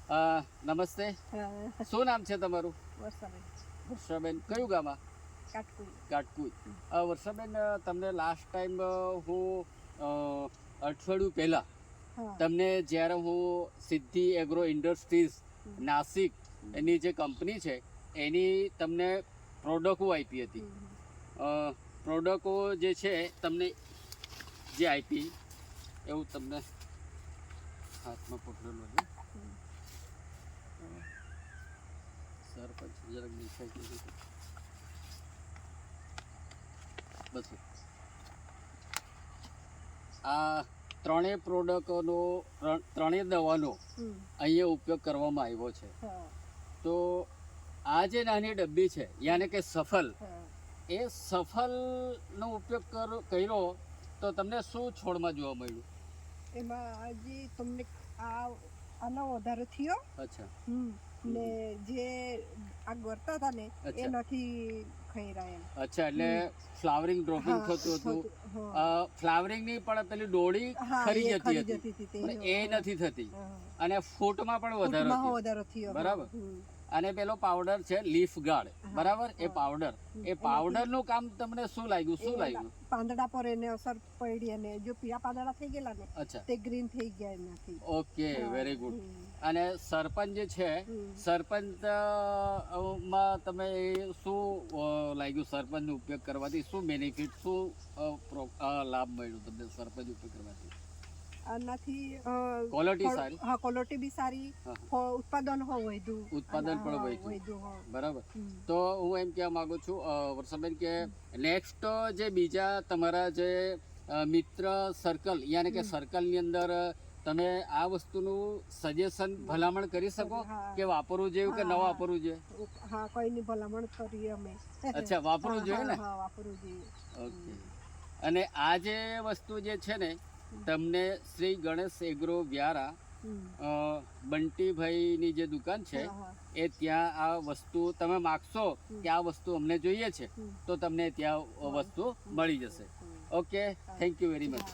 નમસ્તે, શું નામ છે તમારું? વર્ષાબેન. કયું ગામ? કાટકુઈ. વર્ષાબેન, તમને લાસ્ટ ટાઈમ હું અઠવાડિયું પહેલાં તમને જ્યારે હું સિદ્ધિ એગ્રો ઇન્ડસ્ટ્રીઝ નાસિક એની જે કંપની છે એની તમને પ્રોડક્ટો આપી હતી. પ્રોડક્ટો જે છે તમને જે આપી એવું તમને હાથમાં પકડેલો છે. સરપંચ જરાક દેખાય બસ. આ ત્રણેય પ્રોડક્ટનો ત્રણેય દવાનો અહીંયા ઉપયોગ કરવામાં આવ્યો છે. તો આ જે નાની ડબ્બી છે યાને કે સફલ, એ સફલનો ઉપયોગ કર્યો તો તમને શું છોડમાં જોવા મળ્યું? એમાં આજે તમને આનો વધારો થયો. અચ્છા. ને જે આ ગરતા હતા ને એ નથી ખઈરા એમ. અચ્છા, એટલે ફ્લાવરિંગ ડ્રોપિંગ થતું હતું. ફ્લાવરિંગ ની પણ પેલી ડોળી ખરી જતી હતી પણ એ નથી થતી. અને ફૂટમાં પણ વધારો થયો. બરાબર. અને પેલો પાવડર છે લીફ ગાર્ડ, બરાબર, એ પાવડર નું કામ તમને શું લાગ્યું? પાંદડા પર એને અસર પડી અને જો પીળા પાંદડા થઈ ગયેલા ને તે ગ્રીન થઈ ગયા એનાથી. Okay, very good. અને સરપંચ જે છે, સરપંચ માં તમે શું લાગ્યું? સરપંચ નો ઉપયોગ કરવાથી શું બેનિફિટ, શું લાભ મળ્યો તમને સરપંચ ઉપયોગ કરવાથી? આનાથી ક્વોલિટી સારી. હા, ક્વોલિટી બી સારી, ઉત્પાદન પણ વધ્યું. બરાબર. તો હું એમ કહેવા માંગુ છું વર્ષાબેન કે નેક્સ્ટ જે બીજા તમારા જે મિત્ર સર્કલ યાને કે સર્કલની અંદર તમે આ વસ્તુનું સજેશન ભલામણ કરી શકો કે વાપરવું જોઈએ કે ન વાપરવું જોઈએ? હા, કોઈની ભલામણ કરીએ અમે. અચ્છા, વાપરવું જોઈએ ને? હા, વાપરવું જોઈએ. ઓકે. અને આ જે વસ્તુ જે છે ને તમને શ્રી ગણેશ એગ્રો વ્યારા બંટીભાઈની જે દુકાન છે એ ત્યાં આ વસ્તુ તમે માગશો કે આ વસ્તુ અમને જોઈએ છે તો તમને ત્યાં વસ્તુ મળી જશે. Okay, thank you very much.